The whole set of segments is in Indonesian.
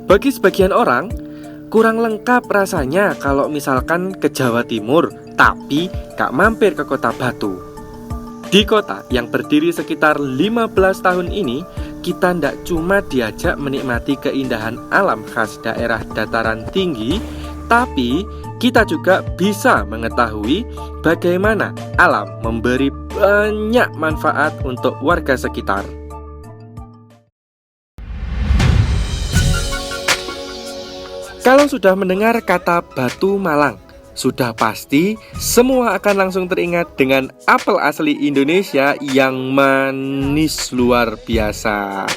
Bagi sebagian orang, kurang lengkap rasanya kalau misalkan ke Jawa Timur, tapi gak mampir ke kota Batu. Di kota yang berdiri sekitar 15 tahun ini, kita ndak cuma diajak menikmati keindahan alam khas daerah dataran tinggi, tapi kita juga bisa mengetahui bagaimana alam memberi banyak manfaat untuk warga sekitar. Kalau sudah mendengar kata Batu Malang, sudah pasti semua akan langsung teringat dengan apel asli Indonesia yang manis luar biasa.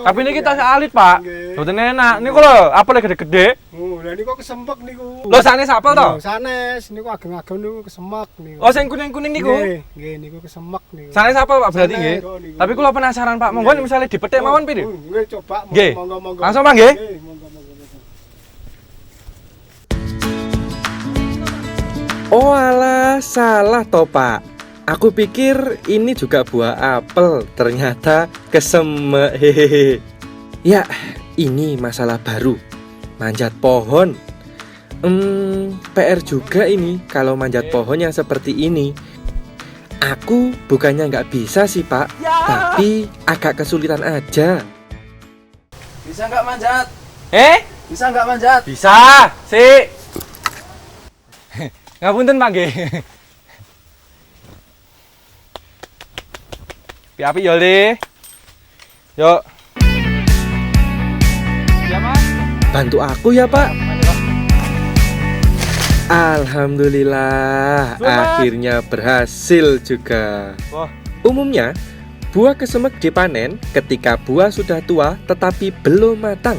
Tapi ini kita alit, Pak. Mboten enak. Niku lho, apel gede-gede. Oh, lha niku kesemek niku. Lho sanes apel to? Sanes niku ageng-ageng niku kesemek niku. Oh, sing kuning-kuning niku. Nggih, niku kesemek niku. Sanes apel, Pak, berarti nggih. Tapi kula penasaran, Pak. Monggo misalnya dipetik mawon pire? Nggih, coba monggo. Langsung, Pak, nggih. Nggih, monggo. Oh alah, salah toh Pak. Aku pikir ini juga buah apel, ternyata kesemek. Hehehe. Ya, ini masalah baru. Manjat pohon. PR juga ini kalau manjat pohon yang seperti ini. Aku bukannya nggak bisa sih Pak, tapi agak kesulitan aja. Bisa nggak manjat? Bisa nggak manjat? Bisa, sik. Ngapunten, Pak nggih. Api ya, Le. Yuk. Ya, Mas. Bantu aku ya Pak. Alhamdulillah, akhirnya berhasil juga. Wah. Umumnya, buah kesemek dipanen ketika buah sudah tua tetapi belum matang.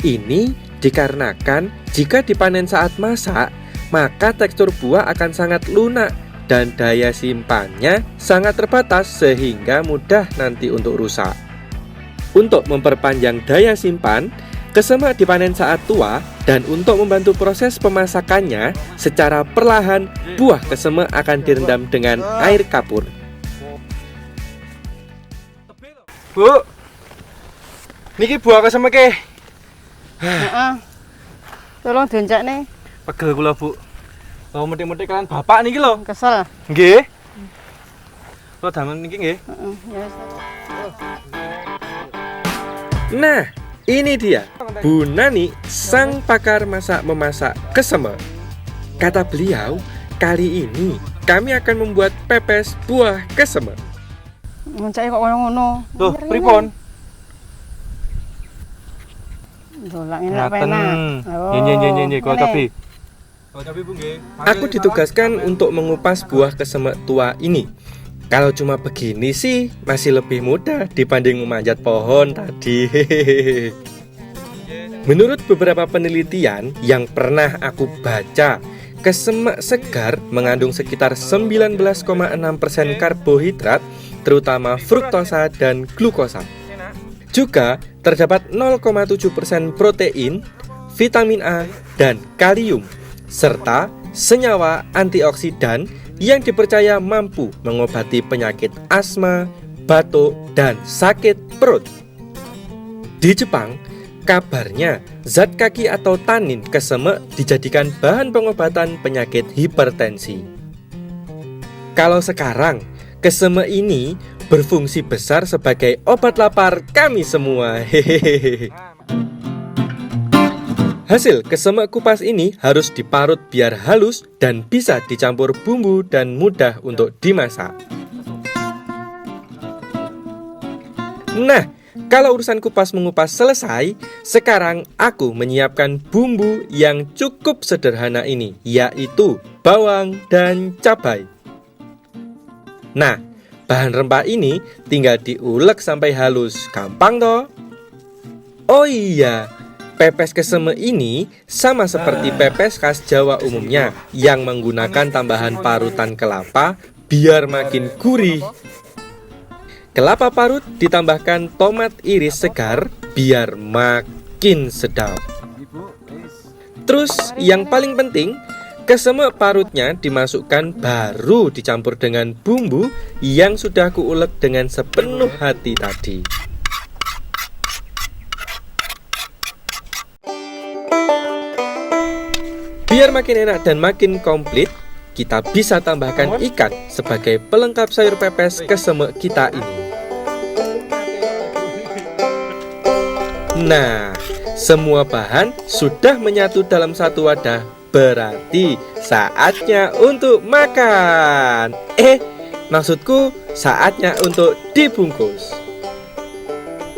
Ini dikarenakan jika dipanen saat masak, maka tekstur buah akan sangat lunak dan daya simpannya sangat terbatas sehingga mudah nanti untuk rusak. Untuk memperpanjang daya simpan, kesemek dipanen saat tua, dan untuk membantu proses pemasakannya secara perlahan, buah kesemek akan direndam dengan air kapur. Bu. Niki buah kesemek e. Heeh. Tolong diunjakne. Pegel kula, Bu. Oh, metik-metik kalian bapak niki lho. Kesel. Nggih. Kula damel niki nggih. Heeh, ya wis. Nah, ini dia Bu Nani, sang pakar memasak kesemek. Kata beliau, kali ini kami akan membuat pepes buah kesemek. Ngoncake kok ngono-ngono. Loh, pripun? Dolak enak penak. Nggih, kok tapi. Aku ditugaskan untuk mengupas buah kesemek tua ini. Kalau cuma begini sih masih lebih mudah dibanding memanjat pohon tadi. Menurut beberapa penelitian yang pernah aku baca, kesemek segar mengandung sekitar 19,6% karbohidrat, terutama fruktosa dan glukosa. Juga terdapat 0,7% protein, vitamin A, dan kalium, serta senyawa antioksidan yang dipercaya mampu mengobati penyakit asma, batuk, dan sakit perut. Di Jepang, kabarnya zat kaki atau tanin kesemek dijadikan bahan pengobatan penyakit hipertensi. Kalau sekarang, kesemek ini berfungsi besar sebagai obat lapar kami semua. Hehehe. Hasil kesemek kupas ini harus diparut biar halus dan bisa dicampur bumbu dan mudah untuk dimasak. Nah, Kalau urusan kupas mengupas selesai, sekarang aku menyiapkan bumbu yang cukup sederhana ini, yaitu bawang dan cabai. Nah, bahan rempah ini tinggal diulek sampai halus, gampang toh? Oh iya, pepes keseme ini sama seperti pepes khas Jawa umumnya yang menggunakan tambahan parutan kelapa biar makin gurih. Kelapa parut ditambahkan tomat iris segar biar makin sedap. Terus yang paling penting, keseme parutnya dimasukkan baru dicampur dengan bumbu yang sudah kuulek dengan sepenuh hati tadi. Biar makin enak dan makin komplit, kita bisa tambahkan ikan sebagai pelengkap sayur pepes keseme kita ini. Nah, semua bahan sudah menyatu dalam satu wadah, berarti saatnya untuk makan. Maksudku saatnya untuk dibungkus.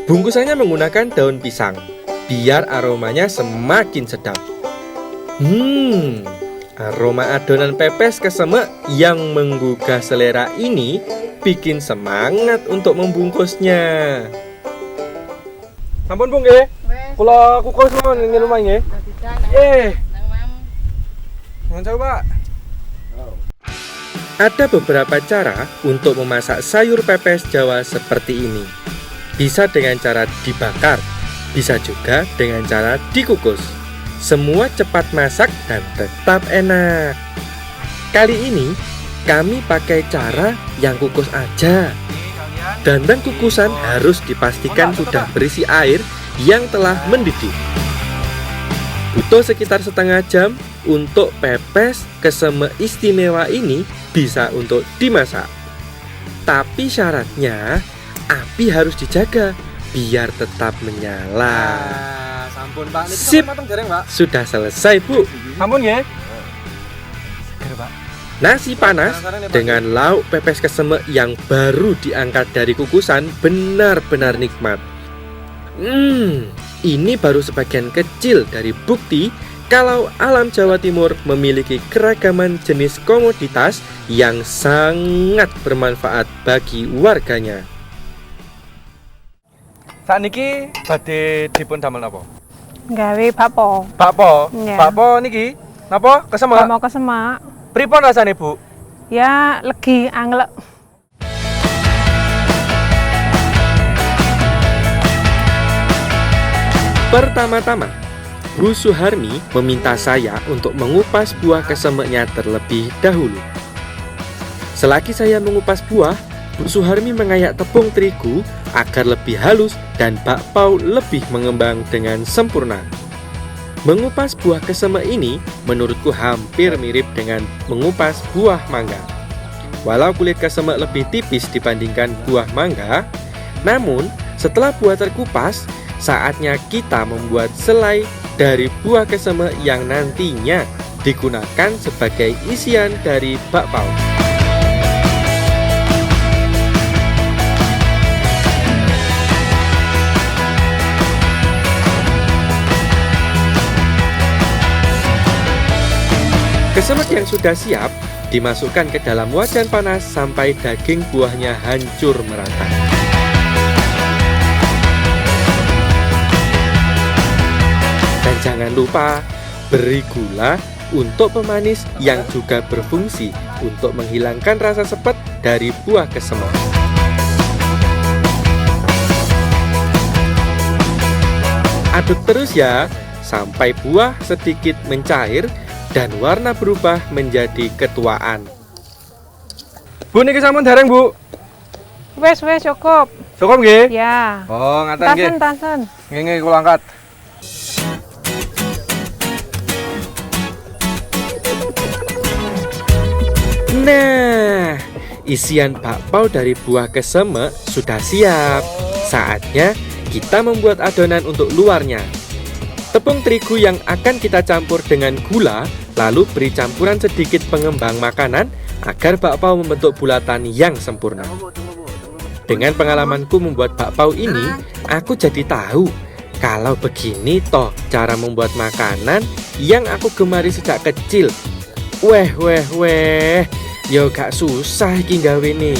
Bungkusannya menggunakan daun pisang, biar aromanya semakin sedap. Aroma adonan pepes keseme yang menggugah selera ini bikin semangat untuk membungkusnya. Sampun Bung nggih. Kula kukus mawon ing rumah nggih. Mohon coba. Ada beberapa cara untuk memasak sayur pepes Jawa seperti ini. Bisa dengan cara dibakar, bisa juga dengan cara dikukus. Semua cepat masak dan tetap enak. Kali ini kami pakai cara yang kukus aja. Dan kukusan harus dipastikan sudah berisi air yang telah mendidih. Butuh sekitar setengah jam untuk pepes keseme istimewa ini bisa untuk dimasak. Tapi syaratnya api harus dijaga biar tetap menyala. Sampun Pak, niki Sip. mateng dereng Pak. Sudah selesai, Bu. Sampun nggih. Seger Pak. Nasi panas dengan lauk pepes keseme yang baru diangkat dari kukusan benar-benar nikmat. Ini baru sebagian kecil dari bukti kalau alam Jawa Timur memiliki keragaman jenis komoditas yang sangat bermanfaat bagi warganya. Sakniki badhe dipun damel napa? Gawe bapo. Bakpo. Iya. Bakpo niki napa kesemak? Mau kesemak. Pripun rasane, Bu? Ya legi anglek. Pertama-tama, Bu Suharmi meminta saya untuk mengupas buah kesemeknya terlebih dahulu. Selagi saya mengupas buah, Bu Suharmi mengayak tepung terigu agar lebih halus dan bakpao lebih mengembang dengan sempurna. Mengupas buah keseme ini menurutku hampir mirip dengan mengupas buah mangga. Walau kulit keseme lebih tipis dibandingkan buah mangga, namun setelah buah terkupas, saatnya kita membuat selai dari buah keseme yang nantinya digunakan sebagai isian dari bakpao. Kesemek yang sudah siap dimasukkan ke dalam wajan panas sampai daging buahnya hancur merata. Dan jangan lupa beri gula untuk pemanis yang juga berfungsi untuk menghilangkan rasa sepet dari buah kesemek. Aduk terus ya sampai buah sedikit mencair dan warna berubah menjadi ketuaan. Bu niki sampun dereng, Bu? Wes cukup. Cukup nggih? Ya. Oh, ngaten nggih. Tasen. Nggih kula angkat. Nah, isian bakpao dari buah kesemek sudah siap. Saatnya kita membuat adonan untuk luarnya. Tepung terigu yang akan kita campur dengan gula, lalu beri campuran sedikit pengembang makanan agar bakpao membentuk bulatan yang sempurna. Dengan pengalamanku membuat bakpao ini, aku jadi tahu kalau begini toh cara membuat makanan yang aku gemari sejak kecil. Weh, yo gak susah iki gawe nih.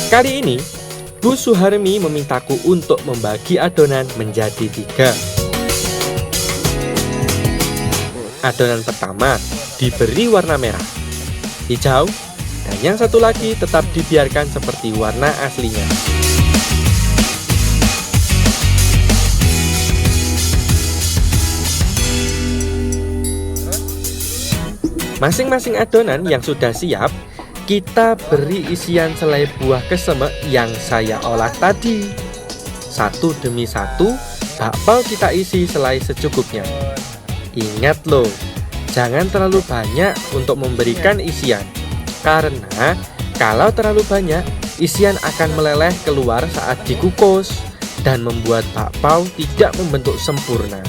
Kali ini, Bu Suharmi memintaku untuk membagi adonan menjadi 3. Adonan pertama diberi warna merah, hijau, dan yang satu lagi tetap dibiarkan seperti warna aslinya. Masing-masing adonan yang sudah siap, kita beri isian selai buah kesemek yang saya olah tadi. Satu demi satu, bakpao kita isi selai secukupnya. Ingat loh, jangan terlalu banyak untuk memberikan isian. Karena kalau terlalu banyak, isian akan meleleh keluar saat dikukus dan membuat bakpao tidak membentuk sempurna.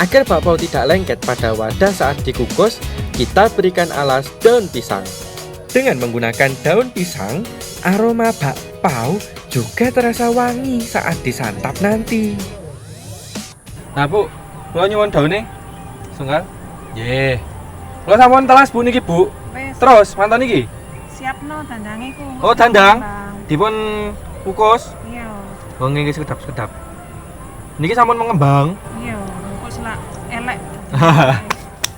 Agar bakpao tidak lengket pada wadah saat dikukus, kita berikan alas daun pisang. Dengan menggunakan daun pisang, aroma bakpao juga terasa wangi saat disantap nanti. Nah Bu, kula nyuwun daune. Sunggal. Nggih. Kula sampun telas Bu niki Bu. Wes, Terus mantan iki. siapno dandange ku. Oh, dandang. Dipun kukus. Iya, Oh nggih sekedap-sekedap. Niki sampun mengembang. iya, kok selak elek.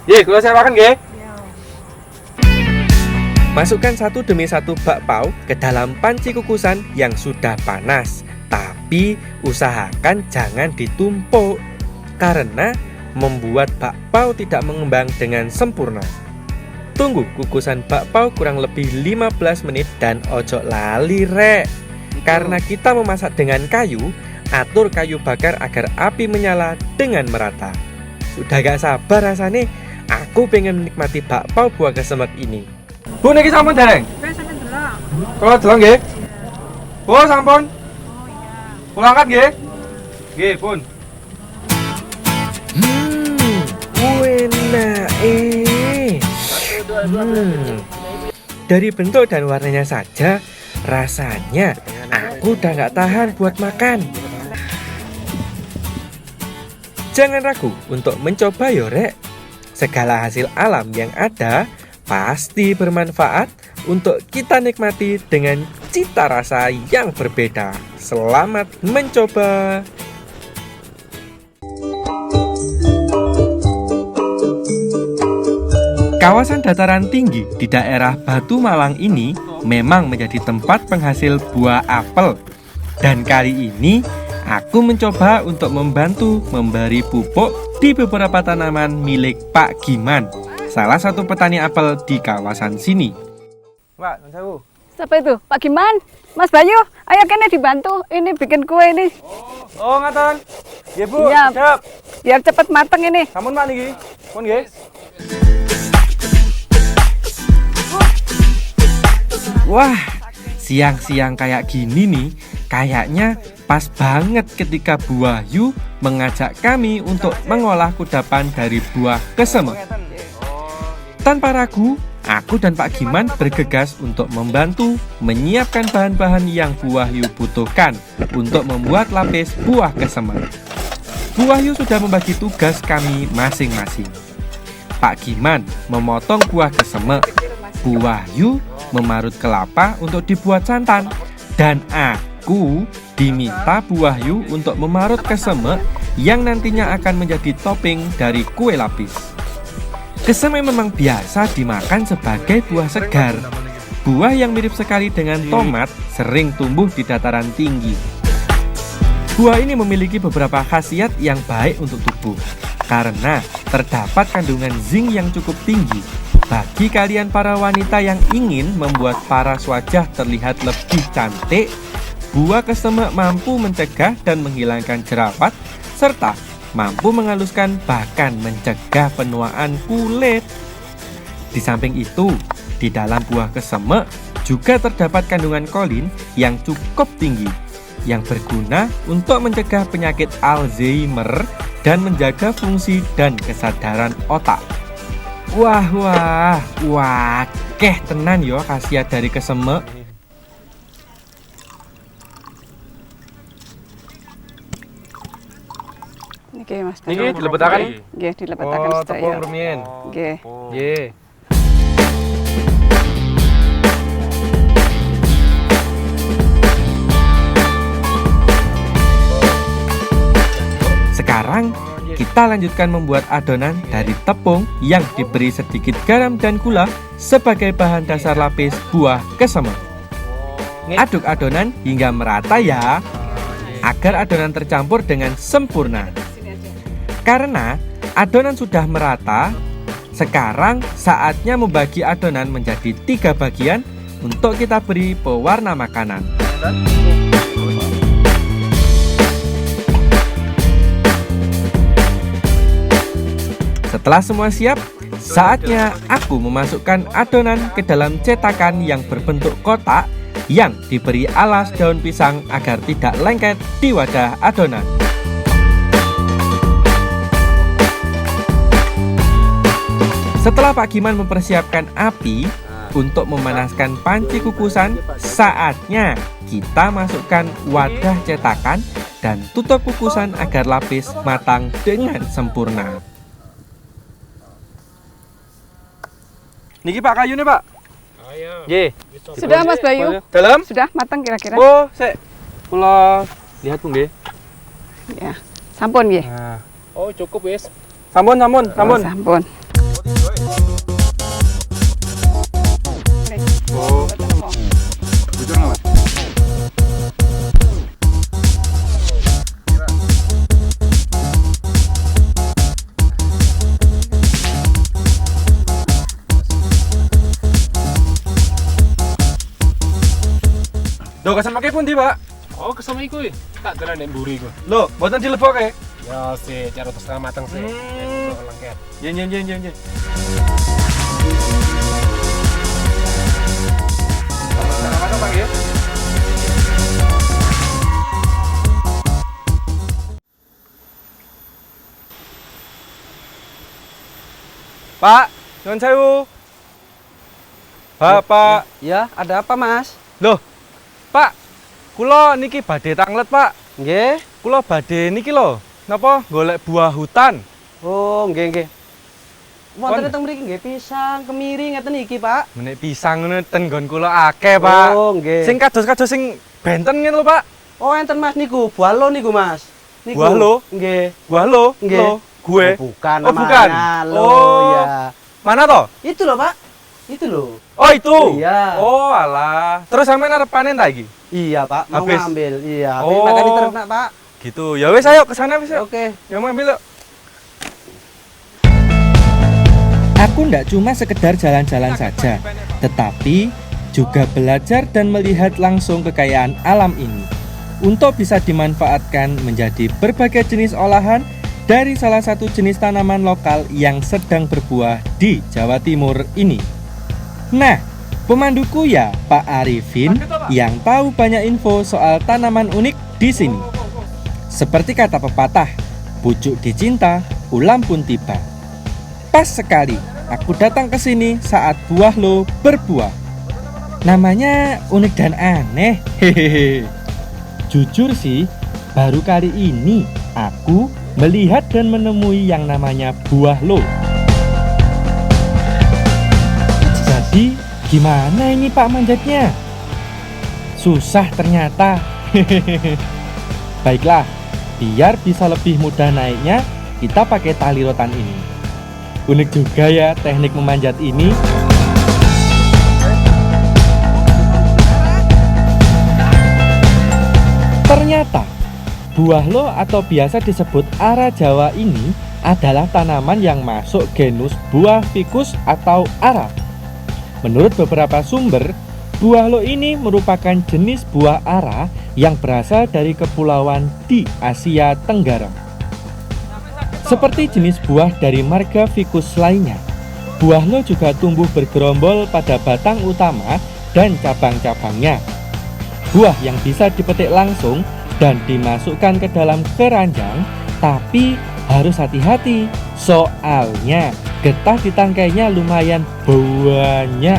Nggih, kula sewaken nggih. Iya. Masukkan satu demi satu bakpao ke dalam panci kukusan yang sudah panas. Tapi usahakan jangan ditumpuk karena membuat bakpao tidak mengembang dengan sempurna. Tunggu kukusan bakpao kurang lebih 15 menit dan ojo lali rek. Karena kita memasak dengan kayu, atur kayu bakar agar api menyala dengan merata. Sudah gak sabar rasanya, aku pengen menikmati bakpao buah kesemek ini. Bu niki sampun dereng. Wes sampe delok. Kula delok nggih. Bu sampun. Oh iya. Kula angkat nggih. Nggih, Pun. Enak Dari bentuk dan warnanya saja, rasanya aku udah gak tahan buat makan. Jangan ragu untuk mencoba yorek. Segala hasil alam yang ada pasti bermanfaat untuk kita nikmati dengan cita rasa yang berbeda. Selamat mencoba. Kawasan dataran tinggi di daerah Batu Malang ini memang menjadi tempat penghasil buah apel. Dan kali ini aku mencoba untuk membantu memberi pupuk di beberapa tanaman milik Pak Giman, salah satu petani apel di kawasan sini. Mbak, non sewu. Siapa itu? Pak Giman? Mas Bayu, ayo kene dibantu. Ini bikin kue ini. Oh, ngaten. Nggih, Bu. Iya. Siap. Biar cepet mateng ini. Sampun Pak niki. Pun nggih. Wah, siang-siang kayak gini nih, kayaknya pas banget ketika Bu Wahyu mengajak kami untuk mengolah kudapan dari buah kesemek. Tanpa ragu, aku dan Pak Giman bergegas untuk membantu menyiapkan bahan-bahan yang Bu Wahyu butuhkan untuk membuat lapis buah kesemek. Bu Wahyu sudah membagi tugas kami masing-masing. Pak Giman memotong buah kesemek, Bu Wahyu memarut kelapa untuk dibuat santan, dan aku diminta Bu Wahyu untuk memarut kesemek yang nantinya akan menjadi topping dari kue lapis. Kesemek memang biasa dimakan sebagai buah segar. Buah yang mirip sekali dengan tomat sering tumbuh di dataran tinggi. Buah ini memiliki beberapa khasiat yang baik untuk tubuh karena terdapat kandungan zinc yang cukup tinggi. Bagi kalian para wanita yang ingin membuat paras wajah terlihat lebih cantik, buah kesemek mampu mencegah dan menghilangkan jerawat serta mampu menghaluskan bahkan mencegah penuaan kulit. Di samping itu, di dalam buah kesemek juga terdapat kandungan kolin yang cukup tinggi yang berguna untuk mencegah penyakit Alzheimer dan menjaga fungsi dan kesadaran otak. Wah, tenan yo khasiat dari kesemek. Niki Mas Niki Bayu. dilebetaken. Nggih, dilebetaken sedaya. tepung rumiyin. Nggih. Nggih. Sekarang kita lanjutkan membuat adonan dari tepung yang diberi sedikit garam dan gula sebagai bahan dasar lapis buah kesemek. Aduk adonan hingga merata ya, agar adonan tercampur dengan sempurna. Karena adonan sudah merata, sekarang saatnya membagi adonan menjadi 3 bagian untuk kita beri pewarna makanan. Setelah semua siap, saatnya aku memasukkan adonan ke dalam cetakan yang berbentuk kotak yang diberi alas daun pisang agar tidak lengket di wadah adonan. Setelah Pak Giman mempersiapkan api untuk memanaskan panci kukusan, saatnya kita masukkan wadah cetakan dan tutup kukusan agar lapis matang dengan sempurna. Niki Pak kayunya Pak. Ayo. Ye. Sudah Mas Bayu. Dalam? Sudah matang kira-kira? Oh, kula lihat pun nggih. Ya. Sampun nggih. Nah. Oh, cukup wis. Sampun. Oh, sampun. Oh. Loh, kesemake pundi, Pak? Oh, kesem iku iki. Tak kira nek mburi iku. Loh, mboten dilebokke. Ya sih, cara setengah mateng sih. Lengket. Yen. Pak, nyuwun sewu. Bapak. Ya, ada apa, Mas? Loh, Pak, kula niki badhe tanglet, Pak. Nggih. Kula badhe niki lho, napa golek buah hutan. Oh, nggih. Wonten Pon. teng mriki nggih pisang, kemiri ngeten iki, Pak. Menek pisang ngono ten nggon kula akeh, Pak. Oh, nggih. Sing kados-kados sing benten ngene lho, Pak. Oh, enten Mas niku, buah lo niku, Mas. Niku. Buah lo? Nggih. Buah lo, Nggih. lo, gue. Oh, bukan Oh, bukan. namanya, Lo, Oh. ya. Mana toh? Itu loh, Pak. Itu loh. Oh, itu. Iya. Oh, alah. Terus sampean arep panen ta iki? Iya, Pak. Mau Habis. ngambil. Iya, Oh. makan di ternak, Pak. Gitu. Ya wis ayo ke sana wis. Yuk. Oke. Ya mau ambil yuk. Aku ndak cuma sekedar jalan-jalan saja, tetapi juga belajar dan melihat langsung kekayaan alam ini untuk bisa dimanfaatkan menjadi berbagai jenis olahan dari salah satu jenis tanaman lokal yang sedang berbuah di Jawa Timur ini. Nah, pemanduku ya Pak Arifin yang tahu banyak info soal tanaman unik di sini. Seperti kata pepatah, pucuk dicinta, ulam pun tiba. Pas sekali aku datang ke sini saat buah lo berbuah. Namanya unik dan aneh. Hehehe. Jujur sih, baru kali ini aku melihat dan menemui yang namanya buah lo. Jadi, gimana ini Pak manjatnya? Susah ternyata. Hehehe. Baiklah, biar bisa lebih mudah naiknya, kita pakai tali rotan ini. Unik juga ya teknik memanjat ini. Ternyata buah lo atau biasa disebut ara Jawa ini adalah tanaman yang masuk genus buah ficus atau ara. Menurut beberapa sumber, buah lo ini merupakan jenis buah ara yang berasal dari kepulauan di Asia Tenggara. Seperti jenis buah dari marga ficus lainnya, buah lo juga tumbuh bergerombol pada batang utama dan cabang-cabangnya. Buah yang bisa dipetik langsung dan dimasukkan ke dalam keranjang, tapi harus hati-hati, soalnya getah di tangkainya lumayan banyak.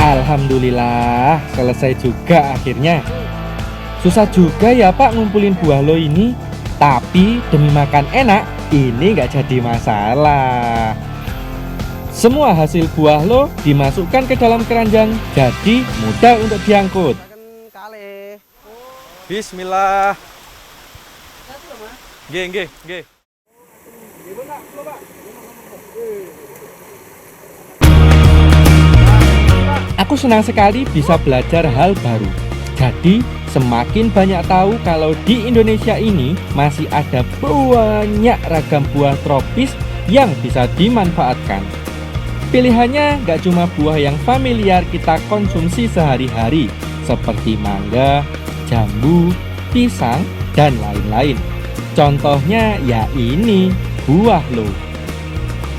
Alhamdulillah, selesai juga akhirnya. Susah juga ya Pak ngumpulin buah lo ini, tapi demi makan enak, ini nggak jadi masalah. Semua hasil buah lo dimasukkan ke dalam keranjang, jadi mudah untuk diangkut. Kali. Bismillah. Nggih. Aku senang sekali bisa belajar hal baru. Jadi, semakin banyak tahu kalau di Indonesia ini masih ada banyak ragam buah tropis yang bisa dimanfaatkan. Pilihannya nggak cuma buah yang familiar kita konsumsi sehari-hari, seperti mangga, jambu, pisang, dan lain-lain. Contohnya ya ini, buah lo.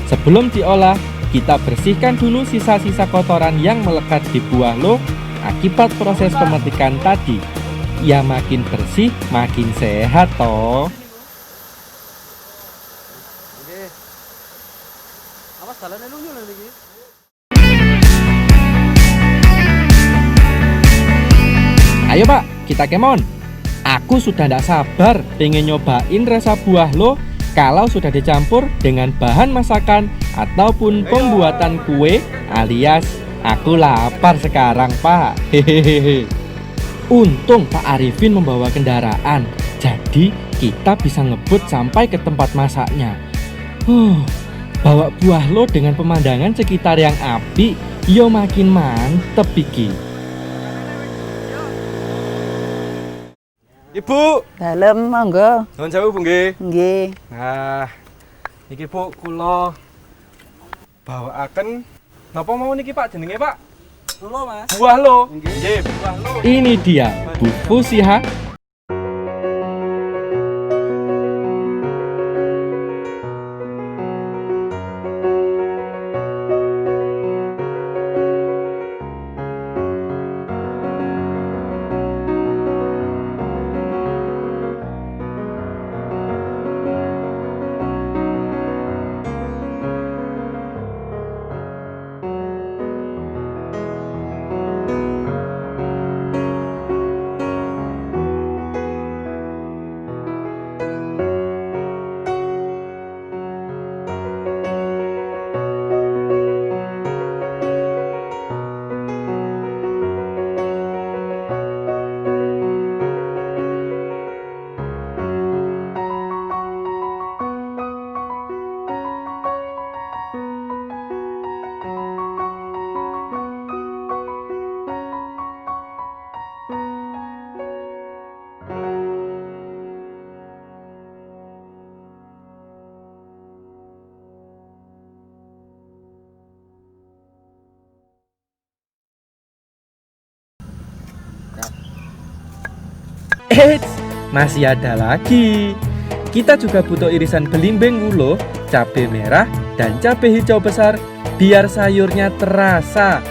Sebelum diolah, kita bersihkan dulu sisa-sisa kotoran yang melekat di buah lo akibat proses pemetikan tadi. Ya makin bersih, makin sehat toh. Nggih. Awas dalane lunyu lho iki. Ayo Pak, kita kemon. Aku sudah tidak sabar pengen nyobain rasa buah lo kalau sudah dicampur dengan bahan masakan ataupun pembuatan kue, alias aku lapar sekarang Pak. Hehehe. Untung Pak Arifin membawa kendaraan, jadi kita bisa ngebut sampai ke tempat masaknya. Bawa buah lo dengan pemandangan sekitar yang apik, yo makin mantep iki. Ibu, Dalem monggo. nuwun sewu Bu nggih. Nggih. Nah, niki Bu kula bawaaken napa mau niki Pak jenenge Pak? Lho Mas. Buah lo. Nggih, buah lo. Ini dia Bu Fusiha. Eits, masih ada lagi. Kita juga butuh irisan belimbing wulo, cabai merah, dan cabai hijau besar biar sayurnya terasa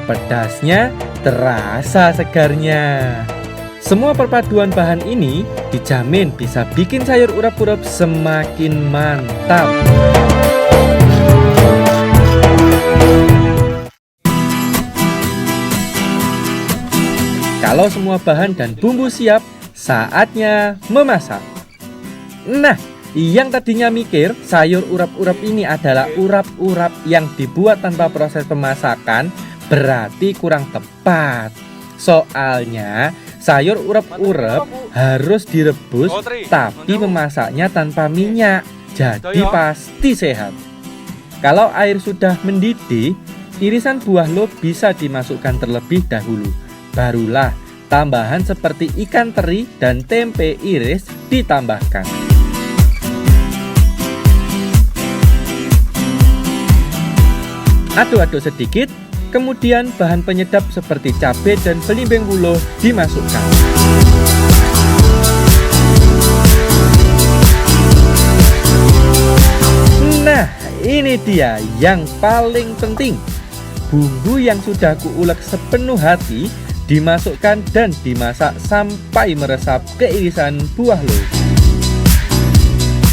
pedasnya, terasa segarnya. Semua perpaduan bahan ini dijamin bisa bikin sayur urap-urap semakin mantap. Kalau semua bahan dan bumbu siap, saatnya memasak. Nah, yang tadinya mikir sayur urap-urap ini adalah urap-urap yang dibuat tanpa proses pemasakan, berarti kurang tepat. Soalnya sayur urap-urap harus direbus, tapi memasaknya tanpa minyak, jadi pasti sehat. Kalau air sudah mendidih, irisan buah lo bisa dimasukkan terlebih dahulu. Barulah tambahan seperti ikan teri dan tempe iris ditambahkan. Aduk-aduk sedikit, kemudian bahan penyedap seperti cabai dan belimbing wulo dimasukkan. Nah, ini dia yang paling penting. Bumbu yang sudah kuulek sepenuh hati dimasukkan dan dimasak sampai meresap keirisan buah lo.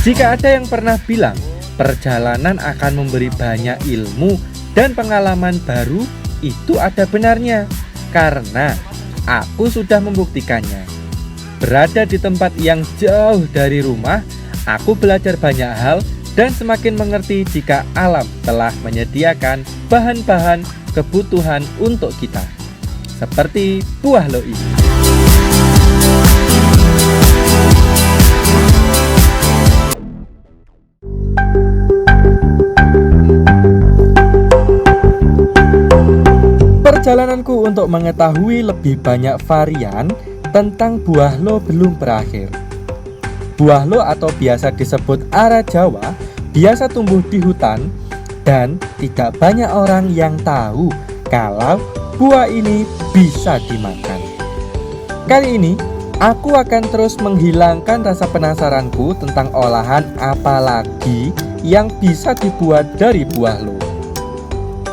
Jika ada yang pernah bilang perjalanan akan memberi banyak ilmu dan pengalaman baru, itu ada benarnya, karena aku sudah membuktikannya. Berada di tempat yang jauh dari rumah, aku belajar banyak hal dan semakin mengerti jika alam telah menyediakan bahan-bahan kebutuhan untuk kita, seperti buah lo ini. Perjalananku untuk mengetahui lebih banyak varian tentang buah lo belum berakhir. Buah lo atau biasa disebut ara Jawa biasa tumbuh di hutan dan tidak banyak orang yang tahu kalau buah ini bisa dimakan. Kali ini aku akan terus menghilangkan rasa penasaranku tentang olahan apa lagi yang bisa dibuat dari buah lo.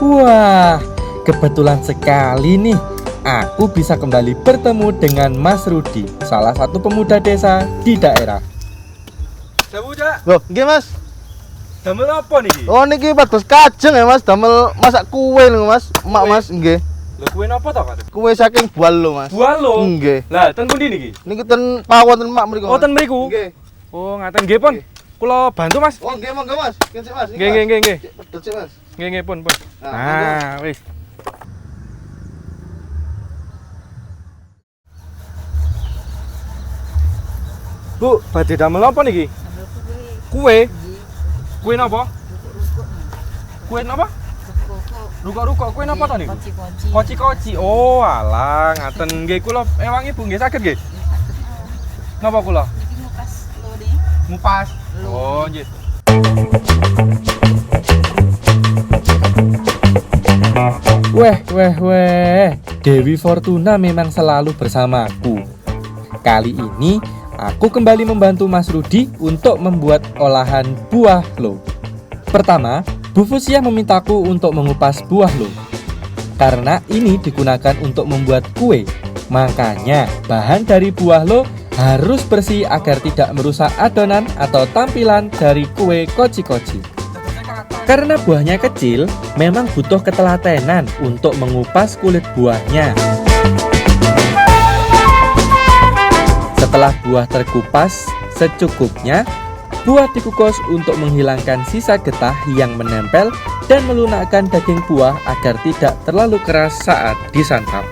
Wah, kebetulan sekali nih, aku bisa kembali bertemu dengan Mas Rudi, salah satu pemuda desa di daerah. Sewu, Cak. Loh, nggih Mas. Damel apa niki? Oh niki pados kajeng ya Mas, damel masak kue lho Mas. Emak Kue? Mas, nggih. Lho kue napa to, Pak? Kue saking buah lo Mas. Buah lo. Nggih. Lah, ten pundi niki? Niki ten pawon ten Mak mriku. Oh, ten mriku. Nggih. Oh, ngaten nggih, Pon. Kula bantu, Mas. Oh, nggih monggo Mas. Kene Mas. Nggih, nggih, nggih, nggih. Pedhot sik Mas. Nggih, nggih, Pon, Pon. Nah, Nah, wis. Bu, badhe damel apa niki? Kue. Kue napa? Kue napa? Rukok-rukok. Kue napa to niku? Koci-koci. Oh, alah, ngaten nggih kula ewangi Bu nggih saged nggih. Napa kula? Ngupas. Oh, nggih. Weh, Dewi Fortuna memang selalu bersamaku. Kali ini aku kembali membantu Mas Rudi untuk membuat olahan buah lo. Pertama, Bu Fusiah memintaku untuk mengupas buah lo, karena ini digunakan untuk membuat kue. Makanya bahan dari buah lo harus bersih agar tidak merusak adonan atau tampilan dari kue koci-koci. Karena buahnya kecil, memang butuh ketelatenan untuk mengupas kulit buahnya. Setelah buah terkupas secukupnya, buah dikukus untuk menghilangkan sisa getah yang menempel dan melunakkan daging buah agar tidak terlalu keras saat disantap.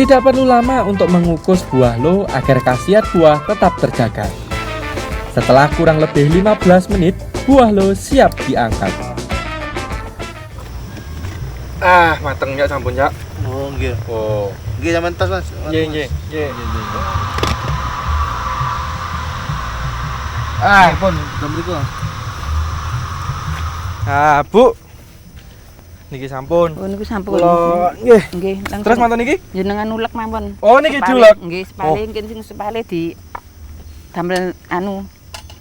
Tidak perlu lama untuk mengukus buah lo agar khasiat buah tetap terjaga. Setelah kurang lebih 15 menit, buah lo siap diangkat. Ah, mateng ya sampun, Cak. Oh, nggih. Oh. Nggih sampean tas Mas. Nggih, nggih, nggih. Ah, pun jam mriku. ah, Bu. Niki sampun. Oh niku sampun. Kula nggih. Nggih, Terus manten niki? jenengan ulek mawon. Oh, niki Sepale, diulek. Nggih, sepale nggih sing sepale di damel anu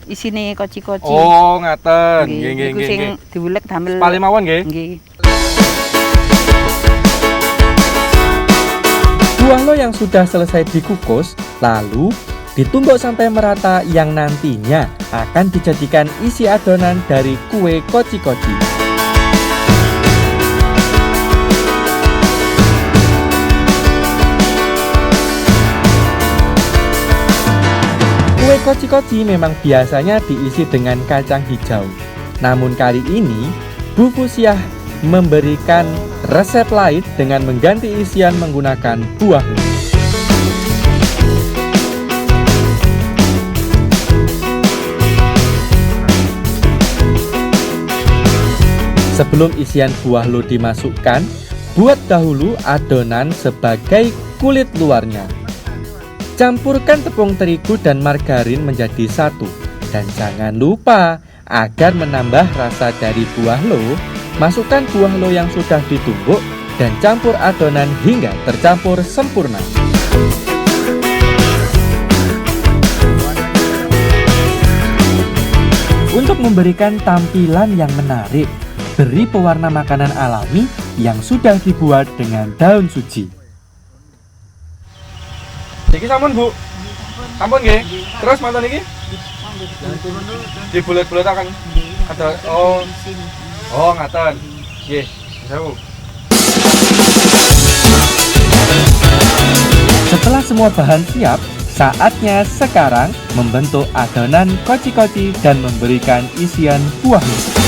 isine koci-koci. Oh, ngaten. Nggih, nggih, Niku nggih. sing nggih. diulek damel. Pale mawon nggih. Nggih. Buah lo yang sudah selesai dikukus, lalu ditumbuk sampai merata yang nantinya akan dijadikan isi adonan dari kue koci-koci. Kue koci-koci memang biasanya diisi dengan kacang hijau. Namun kali ini, Bu Fusiah memberikan resep lain dengan mengganti isian menggunakan buah. Sebelum isian buah lo dimasukkan, buat dahulu adonan sebagai kulit luarnya. Campurkan tepung terigu dan margarin menjadi satu. Dan jangan lupa, agar menambah rasa dari buah lo, masukkan buah lo yang sudah ditumbuk dan campur adonan hingga tercampur sempurna. Untuk memberikan tampilan yang menarik, beri pewarna makanan alami yang sudah dibuat dengan daun suji. Iki sampun, Bu. Sampun nggih. Terus mantan iki? Dibulet-buletaken. Ada oh ngaten. Nggih, sewu. Setelah semua bahan siap, saatnya sekarang membentuk adonan koci-koci dan memberikan isian buahnya.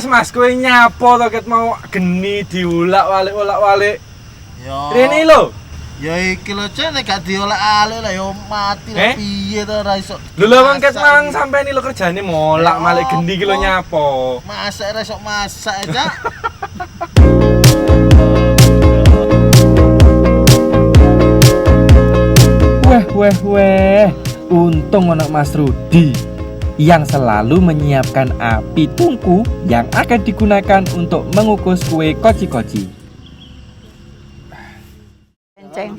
Mas, kowe nyapo to ket mau geni diulak-walik. Yo. Rene lho. Ya iki lho Cek, nek gak diolak-alik lah yo mati lah piye to ora iso. Lho wong ket mang sampeyan lho kerjane molak-malik geni ki lho nyapo. Masak ora iso masak aja. Weh, untung anak Mas Rudi yang selalu menyiapkan api tungku yang akan digunakan untuk mengukus kue koci-koci. Kenceng.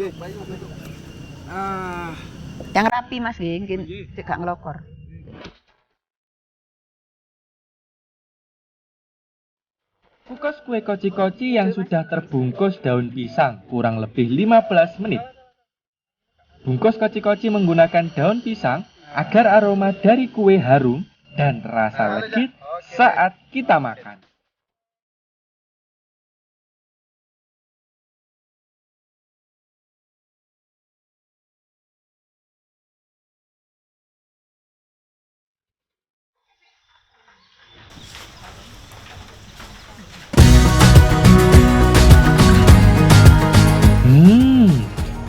Yang rapi Mas nggih, gak ngelokor. Kukus kue koci-koci yang sudah terbungkus daun pisang kurang lebih 15 menit. Bungkus koci-koci menggunakan daun pisang agar aroma dari kue harum dan rasa legit saat kita makan.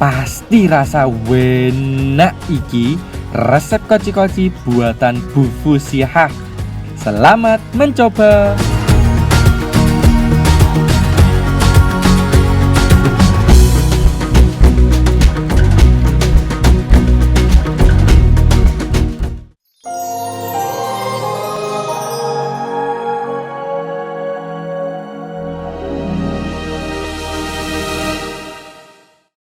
Pasti rasa enak iki resep koci-koci buatan Bu Fusiah. Selamat mencoba.